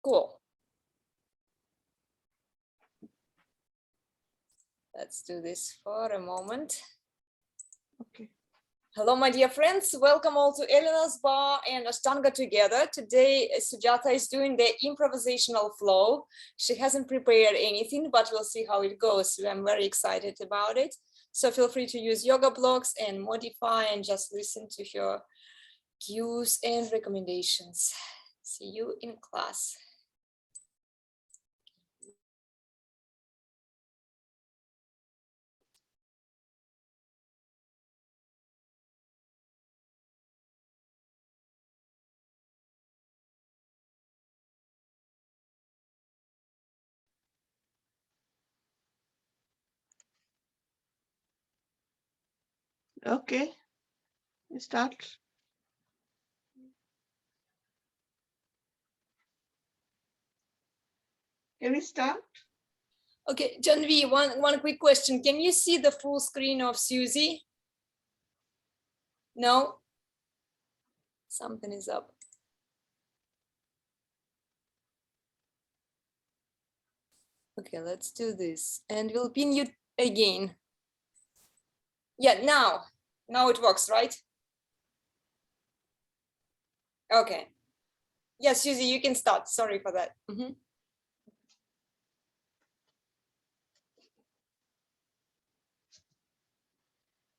Cool. Let's do this for a moment. Okay. Hello, my dear friends. Welcome all to Elena's Barre and Ashtanga together. Today, Sujatha is doing the improvisational flow. She hasn't prepared anything, but we'll see how it goes. I'm very excited about it. So feel free to use yoga blocks and modify and just listen to her cues and recommendations. See you in class. Okay. You start. Can we start? Okay, Janvi, one quick question. Can you see the full screen of Susie? No? Something is up. Okay, let's do this. And we'll pin you again. Yeah, now it works, right? Okay. Yes, Susie, you can start. Sorry for that.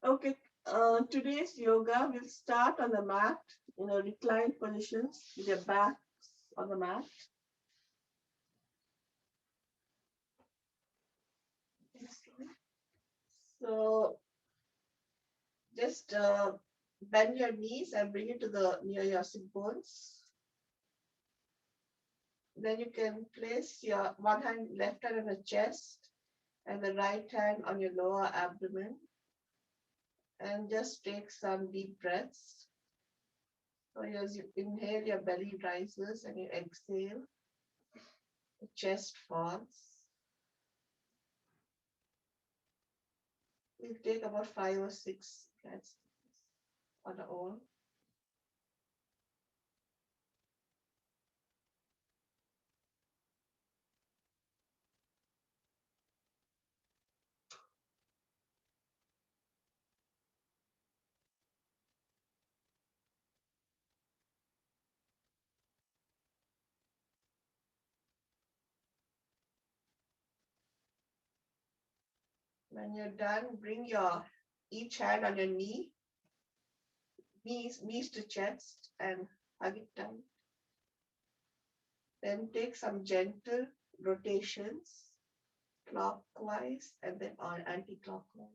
Okay. Today's yoga will start on the mat in a reclined positions with your backs on the mat. So just bend your knees and bring it to the near your sit bones. Then you can place your one hand, left hand on the chest and the right hand on your lower abdomen. And just take some deep breaths. So as you inhale, your belly rises, and you exhale, the chest falls. We'll take about 5 or 6 breaths on our own. When you're done, bring your each hand on your knee, knees to chest, and hug it tight. Then take some gentle rotations, clockwise and then on anti-clockwise.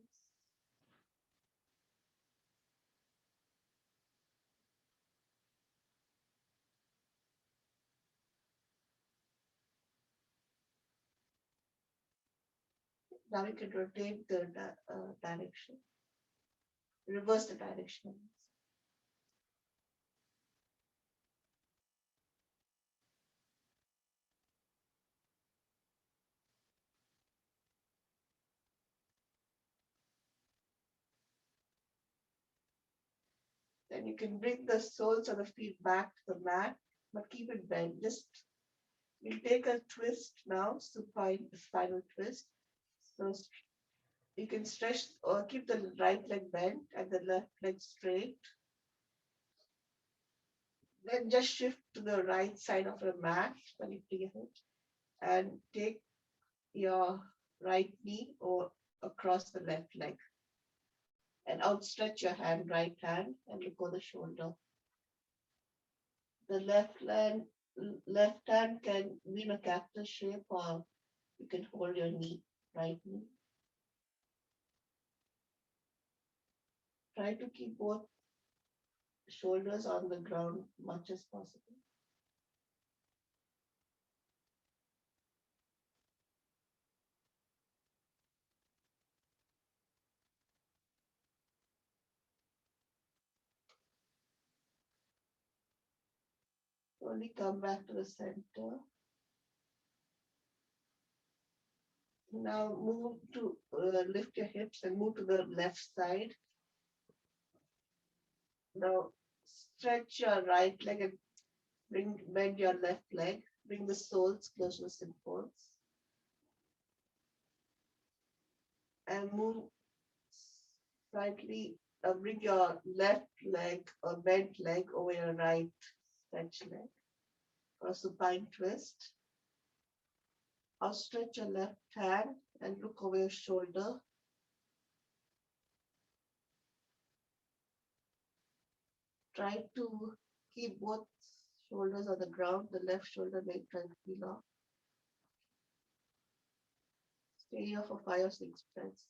Now you can rotate the direction, reverse the direction. Then you can bring the soles of the feet back to the mat, but keep it bent. Just we'll take a twist now, supine spinal twist. So you can stretch or keep the right leg bent and the left leg straight. Then just shift to the right side of the mat when you feel it, and take your right knee or across the left leg. And outstretch your hand, right hand, and look over the shoulder. The left hand can be in a cactus shape, or you can hold your knee, right knee. Try to keep both shoulders on the ground much as possible. Slowly come back to the center. Now move to lift your hips and move to the left side. Now stretch your right leg and bend your left leg. Bring the soles close to the sit bones. And move slightly, bring your left leg or bent leg over your right stretch leg for supine twist. Outstretch your left hand and look over your shoulder. Try to keep both shoulders on the ground. The left shoulder may try to peel off. Stay here for 5 or 6 breaths.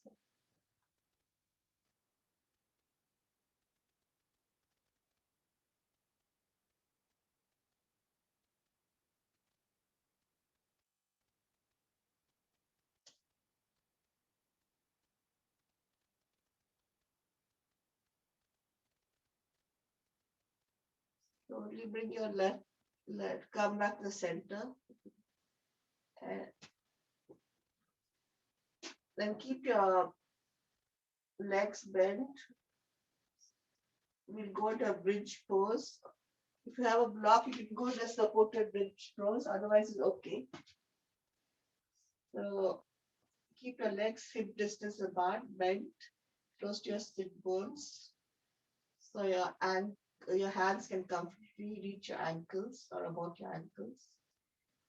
Slowly bring your left leg, come back to the center. And then keep your legs bent. We'll go to a bridge pose. If you have a block, you can go to the supported bridge pose. Otherwise, it's okay. So keep your legs hip distance apart, bent, close to your sit bones. So your hands can comfortably reach your ankles or about your ankles.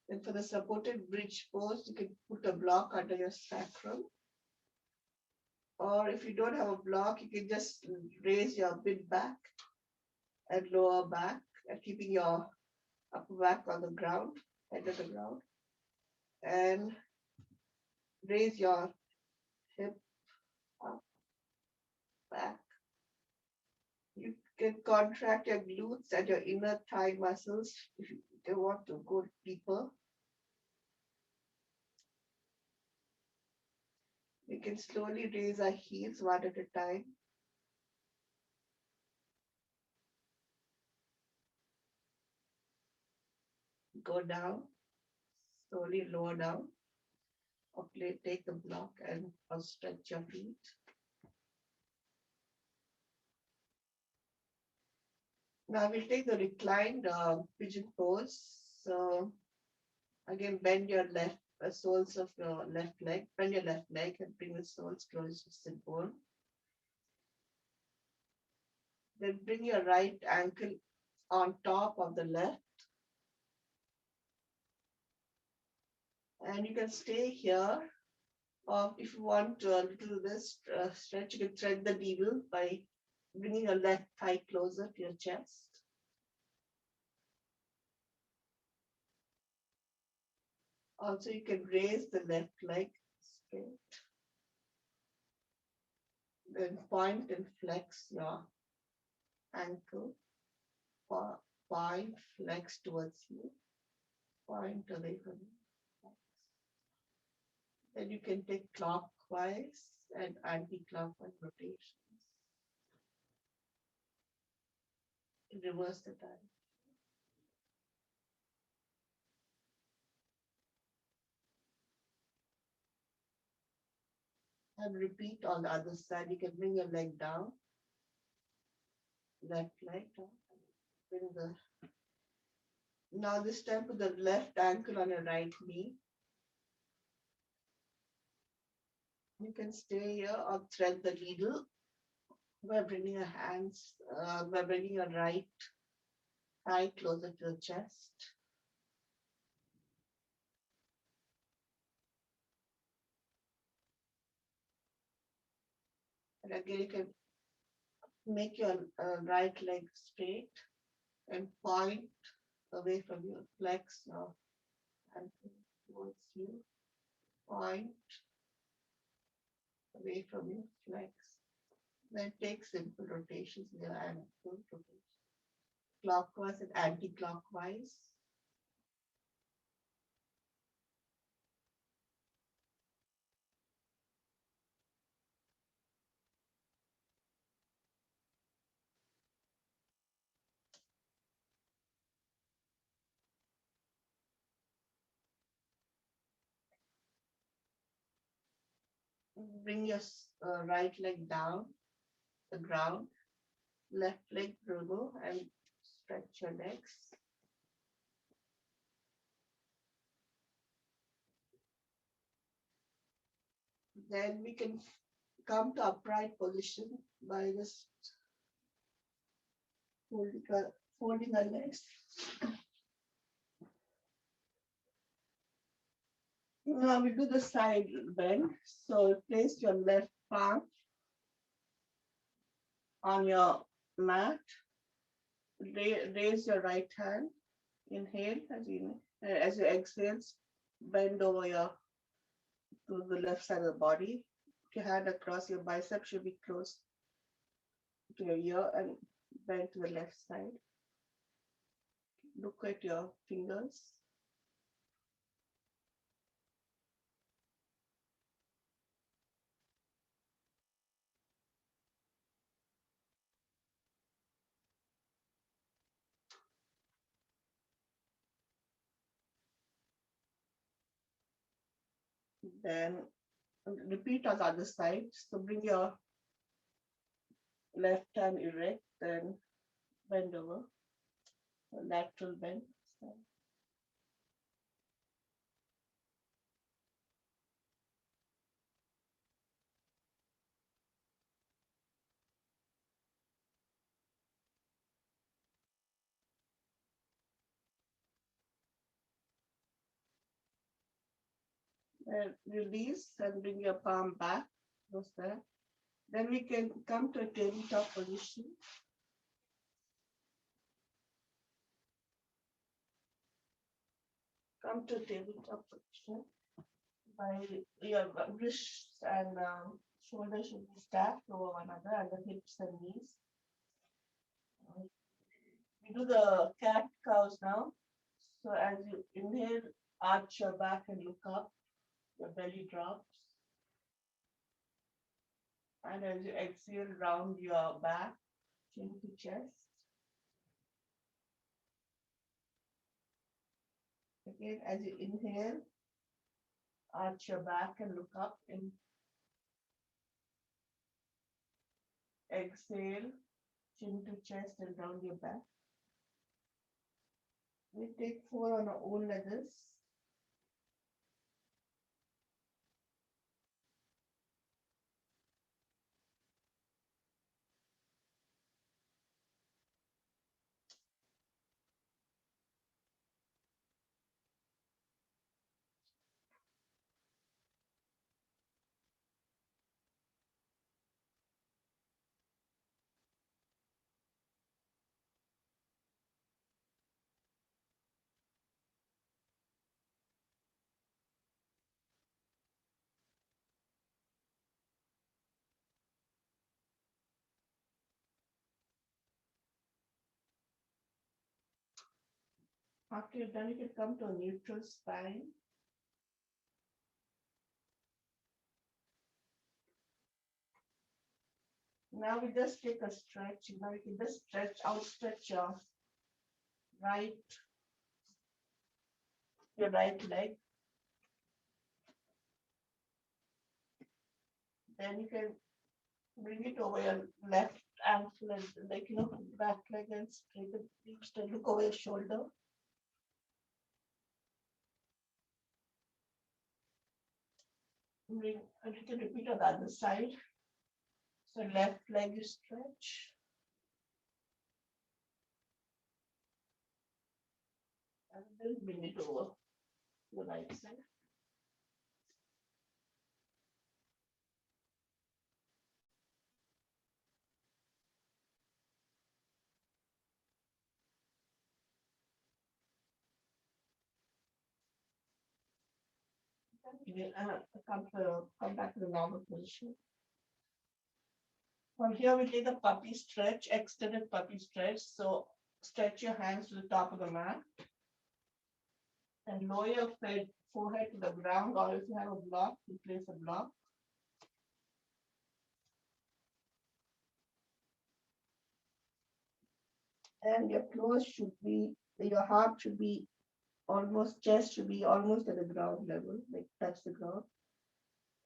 And for the supported bridge pose, you can put a block under your sacrum. Or if you don't have a block, you can just raise your mid back and lower back and keeping your upper back on the ground, head of the ground. And raise your hip up, back. You can contract your glutes and your inner thigh muscles if you want to go deeper. We can slowly raise our heels one at a time. Go down, slowly lower down. Or take the block and stretch your feet. Now we'll take the reclined pigeon pose. So again, bend your left soles of your left leg. Bend your left leg and bring the soles close to the sit bone. Then bring your right ankle on top of the left. And you can stay here. Or if you want a little this stretch, you can thread the needle by bringing your left thigh closer to your chest. Also, you can raise the left leg straight. Then point and flex your ankle. Point, flex towards you. Point away from you. Then you can take clockwise and anti-clockwise rotations. Reverse the time. And repeat on the other side. You can bring your leg down. Left leg down. Bring the. Now this time put the left ankle on your right knee. You can stay here or thread the needle by bringing your hands, by bringing your right thigh closer to the chest. And again, you can make your right leg straight and point away from you. Flex your ankle towards you. Point away from you. Flex. Then take simple rotations in your ankle. Rotation. Clockwise and anti-clockwise. Bring your right leg down the ground. Left leg dribble and stretch your legs. Then we can come to upright position by just folding our legs. Now we do the side bend. So place your left palm on your mat. Raise your right hand. Inhale as you exhale. Bend over to the left side of the body. Put your hand across your bicep should be close to your ear and bend to the left side. Look at your fingers. Then repeat on the other side. So bring your left hand erect, then bend over. Lateral bend. Release and bring your palm back. What's that? Then we can come to a tabletop position. Come to a tabletop position. By your wrists and shoulders should be stacked over one another, and the hips and knees. We do the cat cows now. So as you inhale, arch your back and look up. Your belly drops. And as you exhale, round your back, chin to chest. Again, as you inhale, arch your back and look up. And exhale, chin to chest and round your back. We take 4 on our own leathers. After you're done, you can come to a neutral spine. Now we just take a stretch. Now you can just outstretch your right leg. Then you can bring it over your left ankle and back leg and straight. Look over your shoulder. Bring a little repeat on the other side. So left leg you stretch. And then bring it over to the right side. Come back to the normal position. From here, we take a puppy stretch, extended puppy stretch. So stretch your hands to the top of the mat and lower your forehead to the ground, or if you have a block, you place a block. And your heart should be chest should be almost at the ground level, like touch the ground.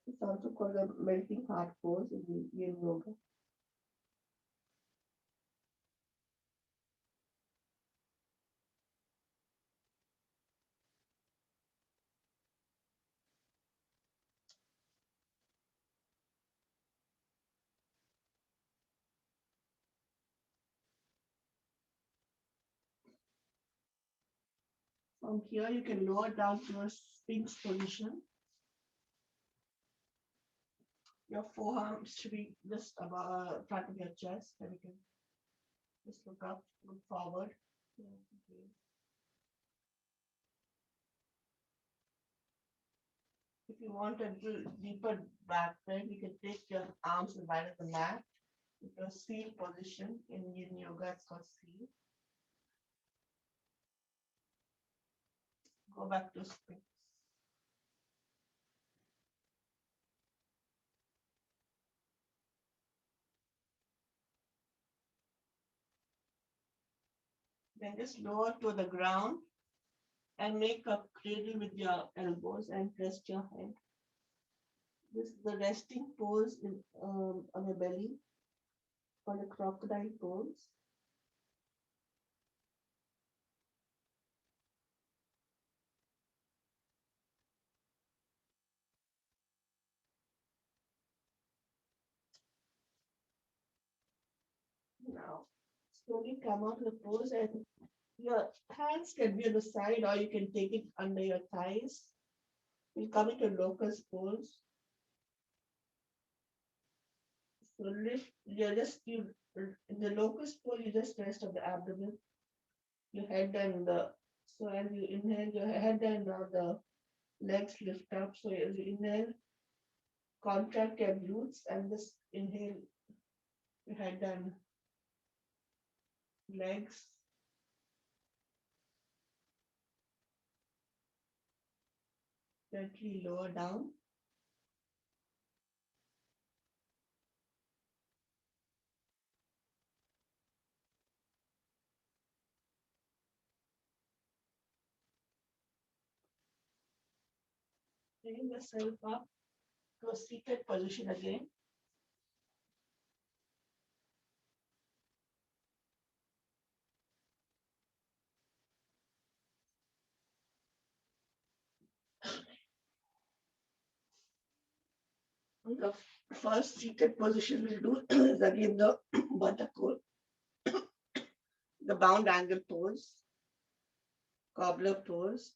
It's also called a melting heart pose in yoga. From here, you can lower down to a Sphinx position. Your forearms should be just above front of your chest, and you can just look up, look forward. Okay. If you want a little deeper back bend, you can take your arms and wide of the mat into a seal position. In yin yoga, it's called seal. Go back to Sphinx. Then just lower to the ground and make a cradle with your elbows and rest your head. This is the resting pose on your belly, on a crocodile pose. Now, slowly come out of the pose, and your hands can be on the side, or you can take it under your thighs. We'll come into locust pose. So lift, in the locust pose, you just rest on the abdomen, your head and so as you inhale, your head and the legs lift up. So as you inhale, contract your glutes, and just inhale, your head and legs. Gently lower down. Bring yourself up to a seated position again. The first seated position we'll do is again the buttercore, the bound angle pose, cobbler pose.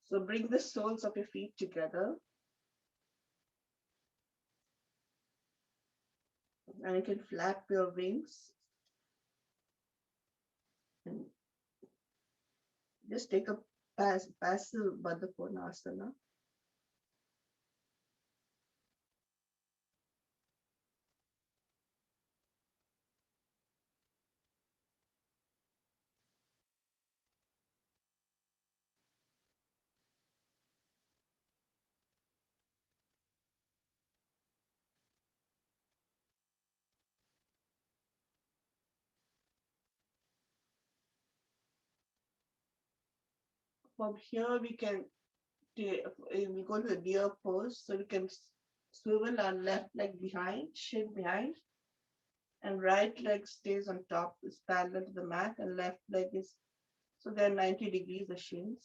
So bring the soles of your feet together. And you can flap your wings. And just take a passive Baddha-Konasana. From here, we go to the deer pose. So we can swivel our left leg behind, shin behind, and right leg stays on top, is parallel to the mat, and left leg is, so they're 90 degrees, the shins.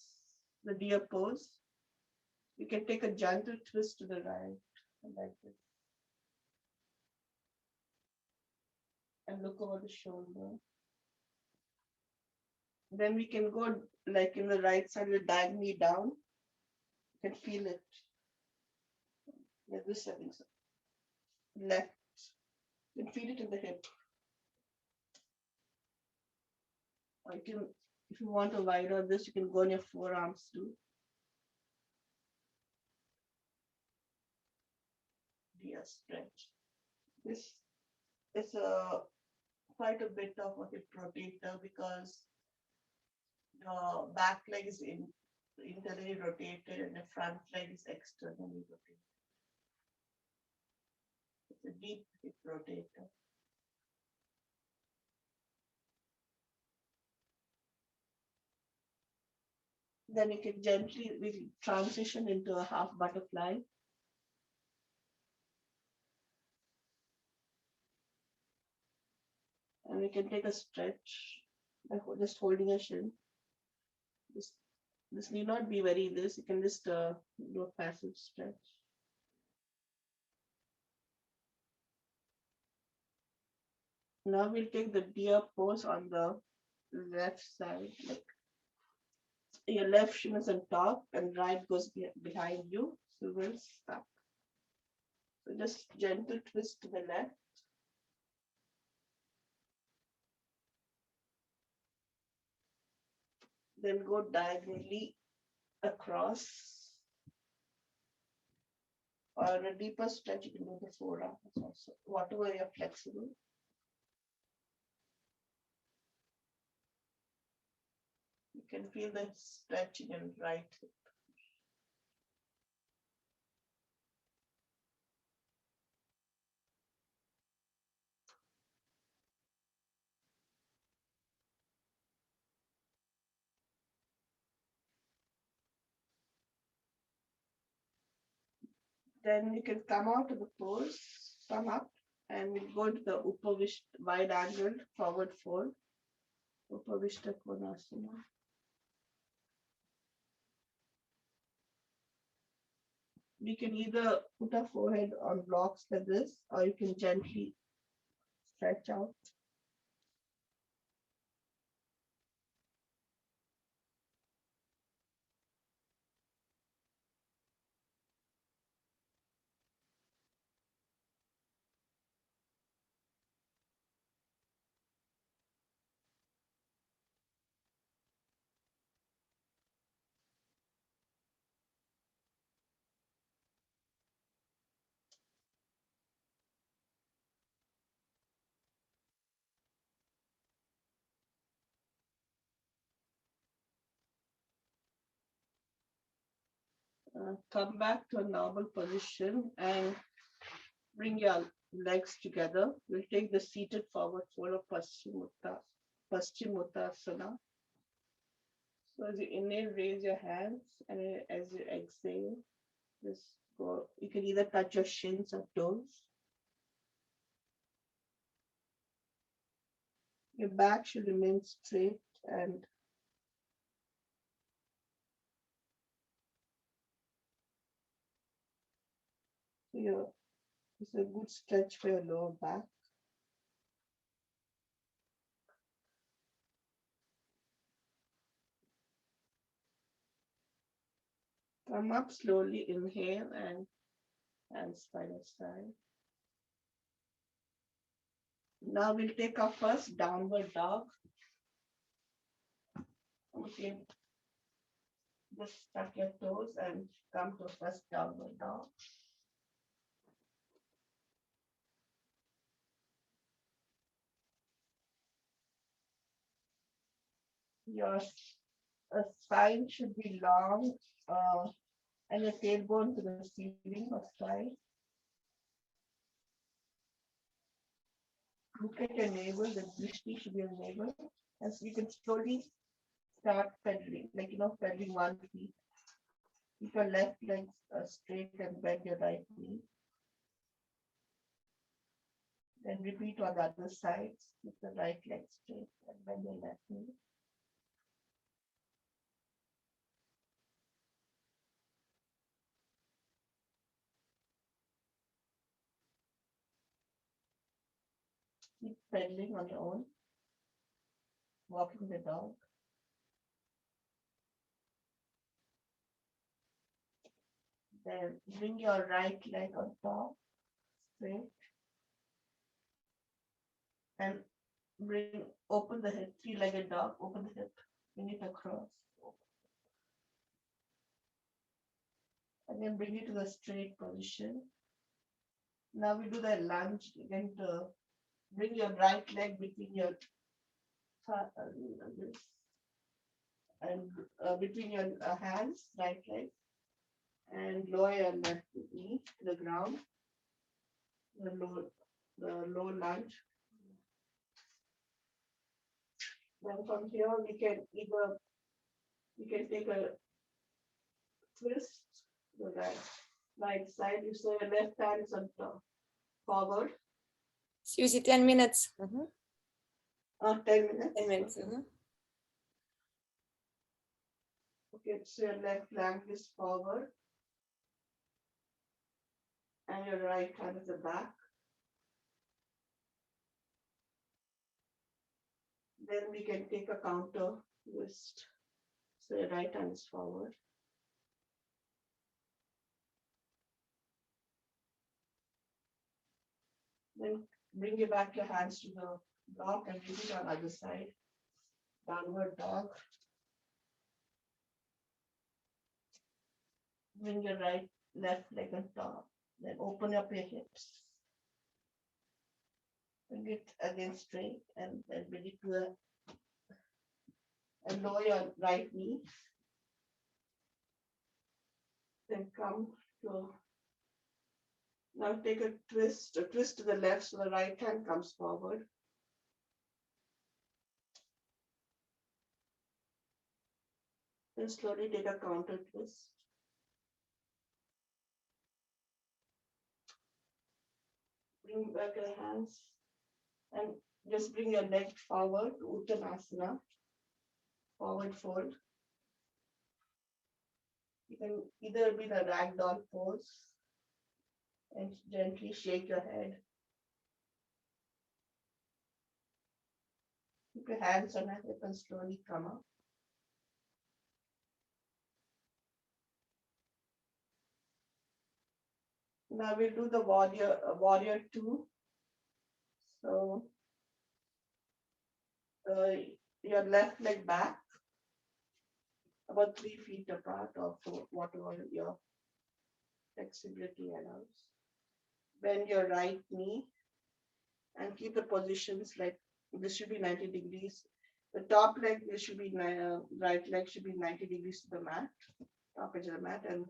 The deer pose. You can take a gentle twist to the right, like this. And look over the shoulder. Then we can go like in the right side, we're diagonally down. You can feel it. Like this setting. Left. You can feel it in the hip. Or you can, if you want a wider this, you can go on your forearms too. Dear stretch. This is quite a bit of a hip rotator because the back leg is internally rotated and the front leg is externally rotated. It's a deep hip rotator. Then you can gently transition into a half butterfly. And we can take a stretch by just holding a shin. This need not be very this. You can just do a passive stretch. Now we'll take the deer pose on the left side. Like your left shin is on top and right goes behind you. So we'll stop. So just gentle twist to the left. Then go diagonally across. Or a deeper stretch, you can do the forearms also. Whatever you're flexible. You can feel the stretching in right hip. Then you can come out of the pose, come up, and we'll go to the Upavishta wide angled forward fold. Upavishta Konasana. We can either put our forehead on blocks like this, or you can gently stretch out. Come back to a normal position and bring your legs together. We'll take the seated forward fold of Paschimottanasana. So as you inhale, raise your hands, and as you exhale, just go. You can either touch your shins or toes. Your back should remain straight and it's a good stretch for your lower back. Come up slowly, inhale and hands by your side. Now we'll take our first downward dog. Okay. Just tuck your toes and come to first downward dog. Your spine should be long and your tailbone to the ceiling or side. Look at your navel, the drishti should be your navel. As you can slowly start pedaling, like pedaling one feet. Keep your left leg straight and bend your right knee. Then repeat on the other side. Keep the right leg straight and bend your left knee. Keep pedaling on your own. Walking the dog. Then bring your right leg on top, straight. And open the hip, three-legged dog, open the hip, bring it across. And then bring it to the straight position. Now we do the lunge. Again, to bring your right leg between your between your hands, right leg, and lower your left knee to the ground. The low lunge. Then from here we can take a twist to the right side. You say your left hand is on top, forward. Susie, 10 minutes. 10 minutes. 10 minutes. Okay, so your left flank is forward. And your right hand is the back. Then we can take a counter twist. So your right hand is forward. Then bring your back your hands to the block and put it on the other side. Downward dog. Bring your left leg on top. Then open up your hips. Bring it again straight and then bring it to and lower your right knee. Then come to, now take a twist to the left so the right hand comes forward. Then slowly take a counter twist. Bring back your hands and just bring your leg forward to Uttanasana, forward fold. You can either be the ragdoll pose and gently shake your head. Keep your hands on your hip and slowly come up. Now we'll do the warrior two. So your left leg back, about 3 feet apart or whatever your flexibility allows. Bend your right knee and keep the positions like this should be 90 degrees. The top leg, this should be right leg should be 90 degrees to the mat, top edge of the mat, and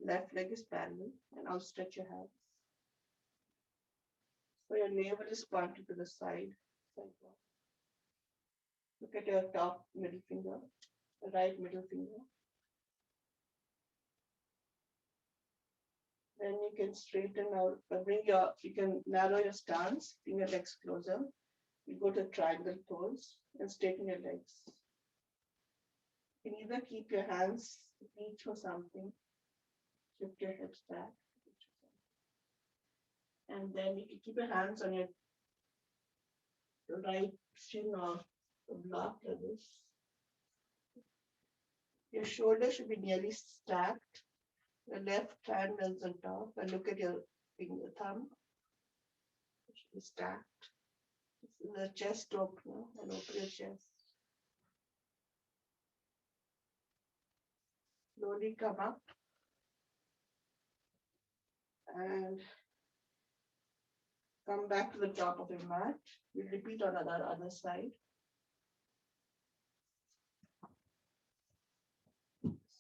left leg is parallel. And I'll stretch your hands. So your navel is pointed to the side. Look at your top middle finger, the right middle finger. Then you can straighten out, you can narrow your stance, bring your legs closer. You go to triangle pose and straighten your legs. You can either keep your hands, reach for something, shift your hips back. And then you can keep your hands on your right shin or block like this. Your shoulders should be nearly stacked. Your left hand is on top and look at your thumb. It should be stacked. The chest opener and open your chest. Slowly come up and come back to the top of your mat. We'll repeat on the other side.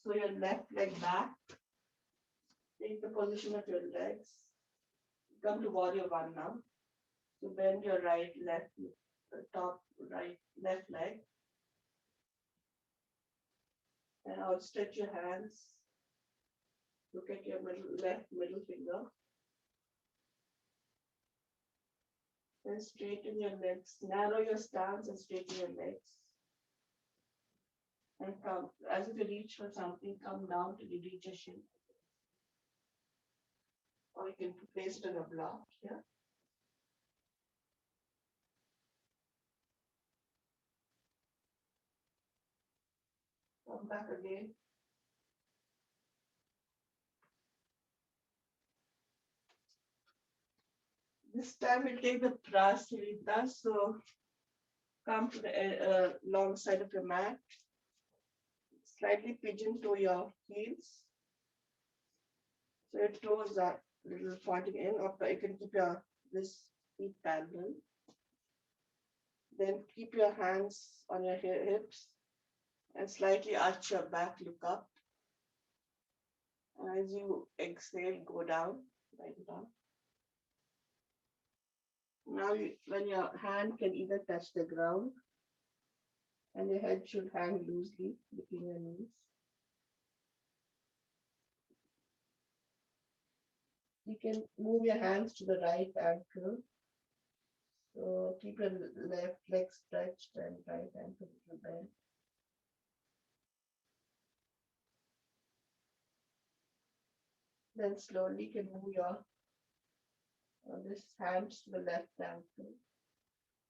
So your left leg back. Take the position of your legs. Come to warrior one now. So bend your left leg. And outstretch your hands. Look at your left middle finger. Then straighten your legs. Narrow your stance and straighten your legs. And come, as if you reach for something, come down till you reach your shin. Or you can place it on a block here. Come back again. This time we'll take the Prasarita. So come to the long side of your mat. Slightly pigeon toe your heels. So your toes are a little pointing in, or you can keep this feet parallel. Then keep your hands on your hips and slightly arch your back, look up. And as you exhale, go down, right down. Now, when your hand can either touch the ground and your head should hang loosely between your knees. You can move your hands to the right ankle. So keep your left leg stretched and right ankle bent. Then slowly you can move your this hands to the left ankle.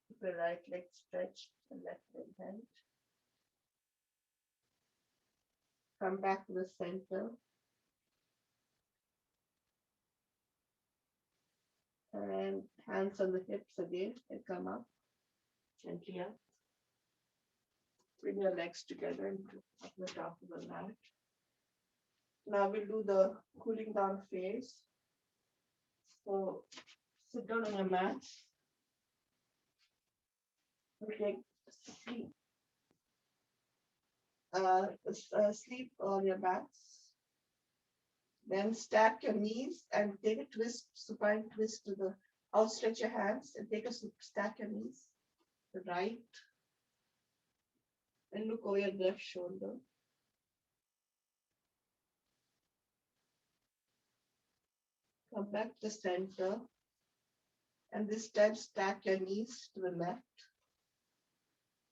Keep your right leg stretched and left leg bent. Come back to the center. And hands on the hips again and come up gently up. Bring your legs together into the top of the mat. Now we'll do the cooling down phase. So sit down on your mat. We'll take sleep. Sleep on your backs. Then stack your knees and take a twist, supine twist to the outstretch your hands and take a stack your knees. The right. And look over your left shoulder. Come back to the center. And this time stack your knees to the left.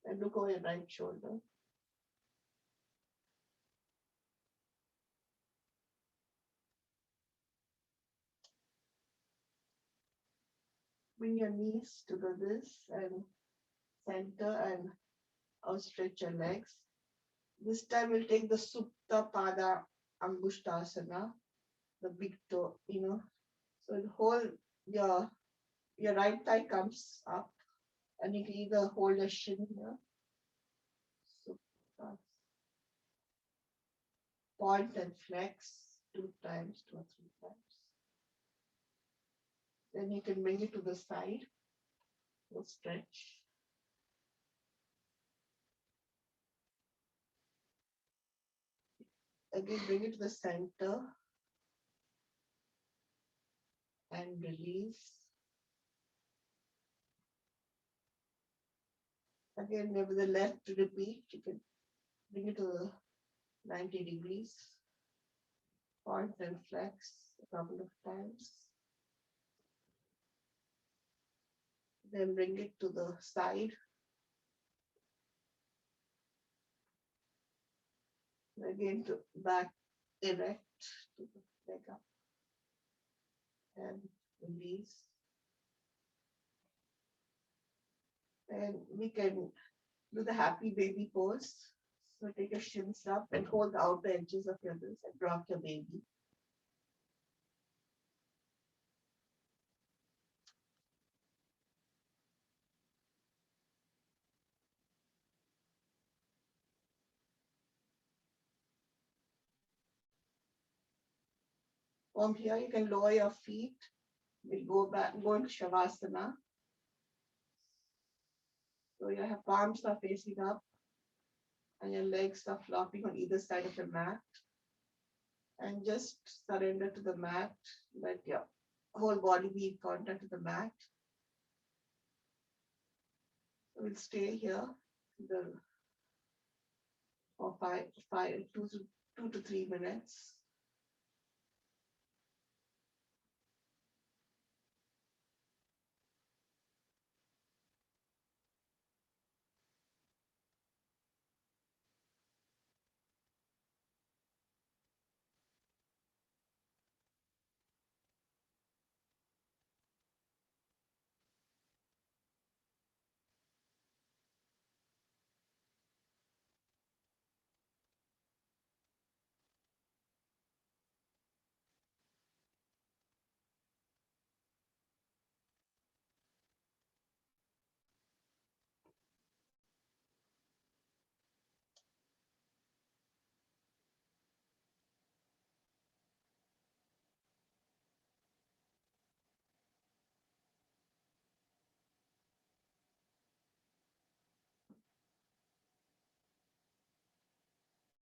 And look over your right shoulder. Bring your knees to this and center and outstretch your legs. This time we'll take the Supta Pada Angushtasana, the big toe, So hold your right thigh comes up and you can either hold your shin here. Supta. Point and flex 2 times, 2 or 3 times. Then you can bring it to the side. We'll stretch. Again, bring it to the center and release. Again, with the left to repeat, you can bring it to the 90 degrees. Point and flex a couple of times. Then bring it to the side. Again to back erect to the leg up. And release. And we can do the happy baby pose. So take your shins up and hold the outer edges of your wrists and rock your baby. From here, you can lower your feet. We'll go into Shavasana. So your palms are facing up and your legs are flopping on either side of the mat. And just surrender to the mat. Let your whole body be in contact with the mat. So we'll stay here for 2 to 3 minutes.